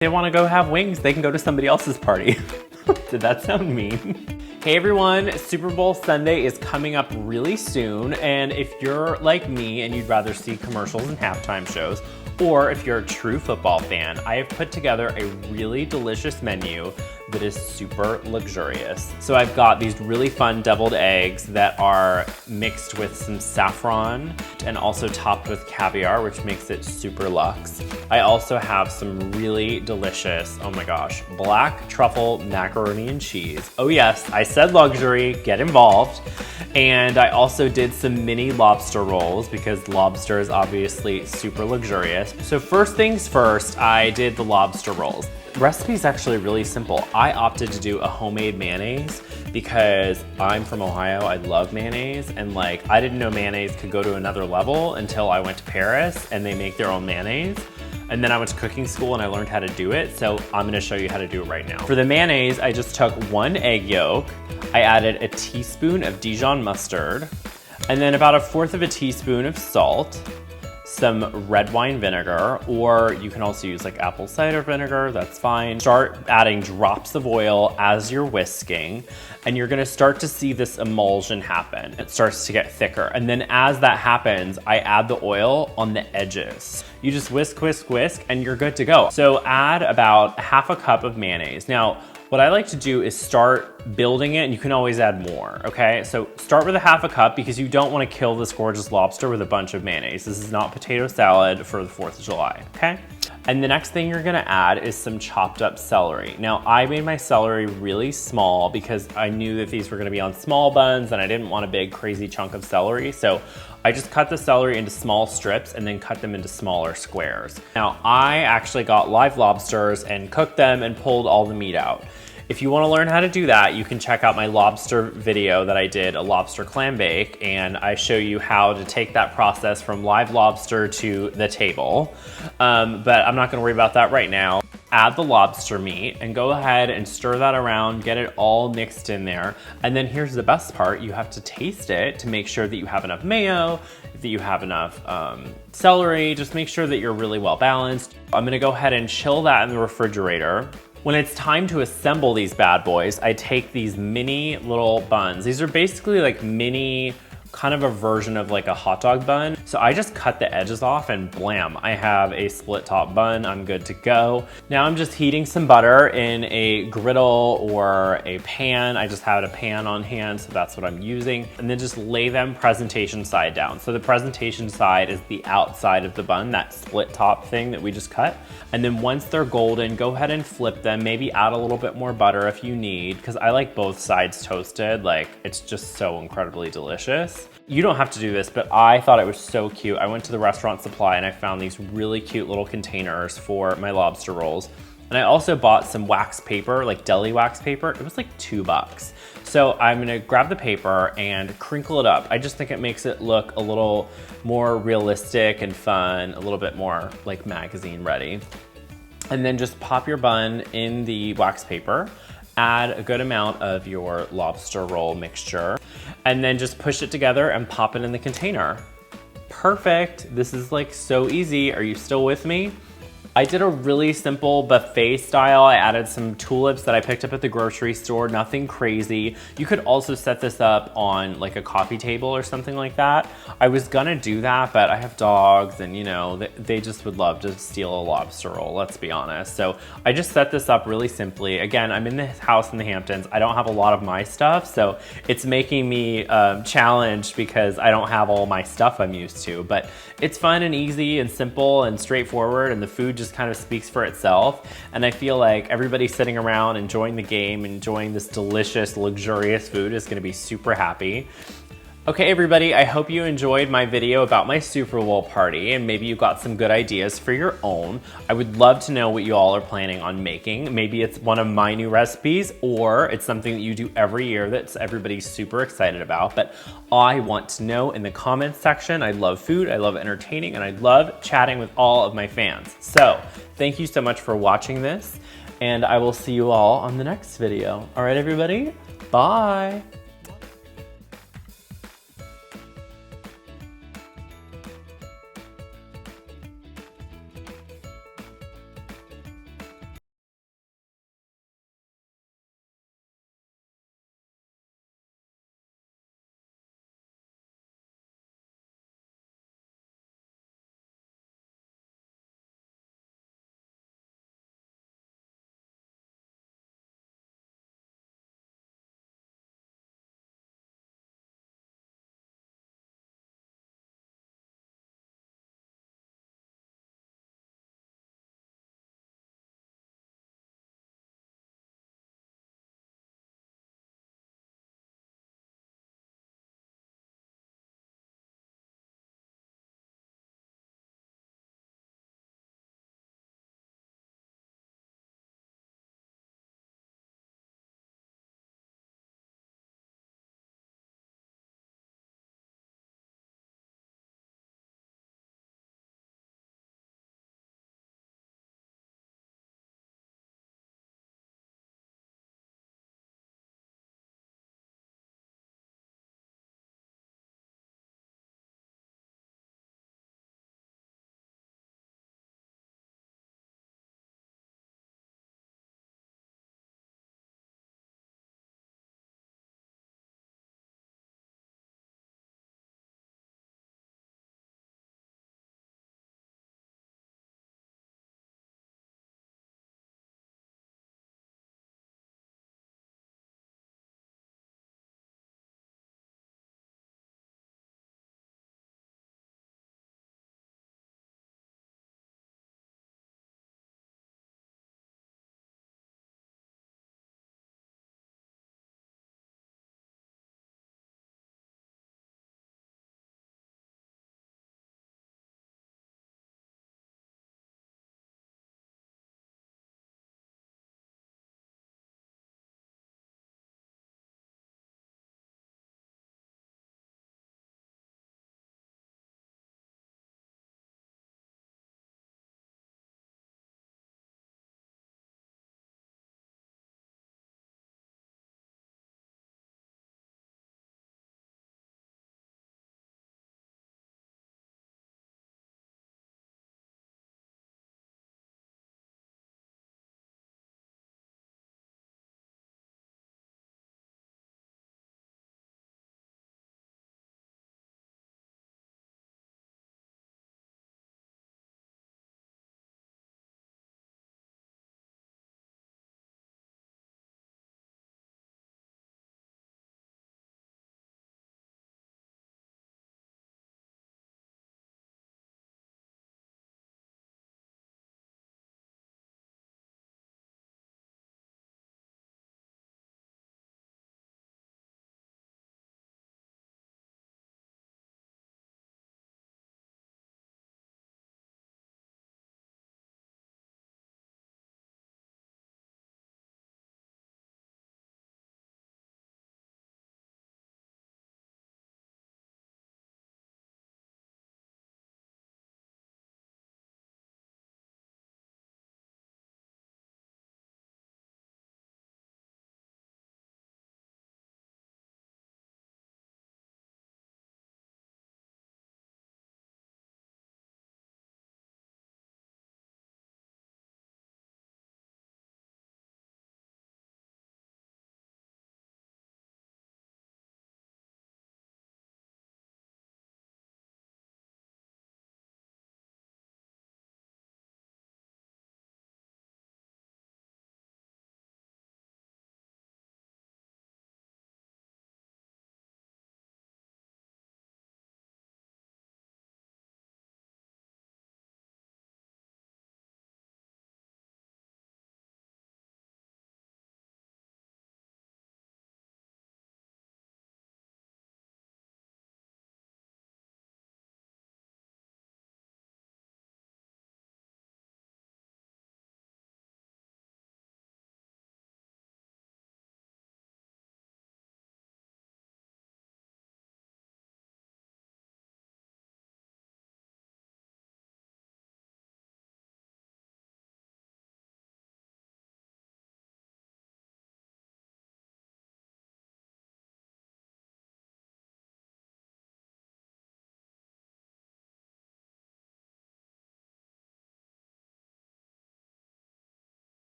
they want to go have wings, they can go to somebody else's party. Did that sound mean? Hey everyone, Super Bowl Sunday is coming up really soon, and if you're like me and you'd rather see commercials and halftime shows, or if you're a true football fan, I have put together a really delicious menu that is super luxurious. So I've got these really fun deviled eggs that are mixed with some saffron and also topped with caviar, which makes it super luxe. I also have some really delicious, oh my gosh, black truffle macaroni and cheese. Oh yes, I said luxury, get involved. And I also did some mini lobster rolls because lobster is obviously super luxurious. So first things first, I did the lobster rolls. The recipe is actually really simple. I opted to do a homemade mayonnaise because I'm from Ohio, I love mayonnaise, and like I didn't know mayonnaise could go to another level until I went to Paris and they make their own mayonnaise. And then I went to cooking school and I learned how to do it, so I'm gonna show you how to do it right now. For the mayonnaise, I just took 1 egg yolk, I added a teaspoon of Dijon mustard, and then about 1/4 teaspoon of salt, some red wine vinegar, or you can also use like apple cider vinegar, that's fine. Start adding drops of oil as you're whisking, and you're gonna start to see this emulsion happen. It starts to get thicker, and then as that happens, I add the oil on the edges. You just whisk, whisk, whisk, and you're good to go. So add about 1/2 cup of mayonnaise. Now, what I like to do is start building it, and you can always add more, okay? So start with 1/2 cup because you don't wanna kill this gorgeous lobster with a bunch of mayonnaise. This is not potato salad for the 4th of July, okay? And the next thing you're gonna add is some chopped up celery. Now, I made my celery really small because I knew that these were gonna be on small buns and I didn't want a big crazy chunk of celery. So I just cut the celery into small strips and then cut them into smaller squares. Now, I actually got live lobsters and cooked them and pulled all the meat out. If you wanna learn how to do that, you can check out my lobster video that I did, a lobster clam bake, and I show you how to take that process from live lobster to the table. But I'm not gonna worry about that right now. Add the lobster meat and go ahead and stir that around, get it all mixed in there. And then here's the best part, you have to taste it to make sure that you have enough mayo, that you have enough celery, just make sure that you're really well balanced. I'm gonna go ahead and chill that in the refrigerator. When it's time to assemble these bad boys, I take these mini little buns. These are basically like mini, kind of a version of like a hot dog bun. So I just cut the edges off and blam, I have a split top bun, I'm good to go. Now I'm just heating some butter in a griddle or a pan. I just had a pan on hand, so that's what I'm using. And then just lay them presentation side down. So the presentation side is the outside of the bun, that split top thing that we just cut. And then once they're golden, go ahead and flip them, maybe add a little bit more butter if you need, because I like both sides toasted. Like, it's just so incredibly delicious. You don't have to do this, but I thought it was so cute. I went to the restaurant supply and I found these really cute little containers for my lobster rolls. And I also bought some wax paper, like deli wax paper. It was like $2. So I'm gonna grab the paper and crinkle it up. I just think it makes it look a little more realistic and fun, a little bit more like magazine ready. And then just pop your bun in the wax paper, add a good amount of your lobster roll mixture, and then just push it together and pop it in the container. Perfect, this is like so easy. Are you still with me? I did a really simple buffet style. I added some tulips that I picked up at the grocery store, nothing crazy. You could also set this up on like a coffee table or something like that. I was gonna do that, but I have dogs and you know, they just would love to steal a lobster roll, let's be honest. So I just set this up really simply. Again, I'm in this house in the Hamptons. I don't have a lot of my stuff, so it's making me challenged because I don't have all my stuff I'm used to, but it's fun and easy and simple and straightforward, and the food just kind of speaks for itself. And I feel like everybody sitting around enjoying the game, enjoying this delicious, luxurious food is gonna be super happy. Okay, everybody, I hope you enjoyed my video about my Super Bowl party and maybe you got some good ideas for your own. I would love to know what you all are planning on making. Maybe it's one of my new recipes or it's something that you do every year that's everybody's super excited about, but I want to know in the comments section. I love food, I love entertaining, and I love chatting with all of my fans. So thank you so much for watching this, and I will see you all on the next video. All right, everybody, bye.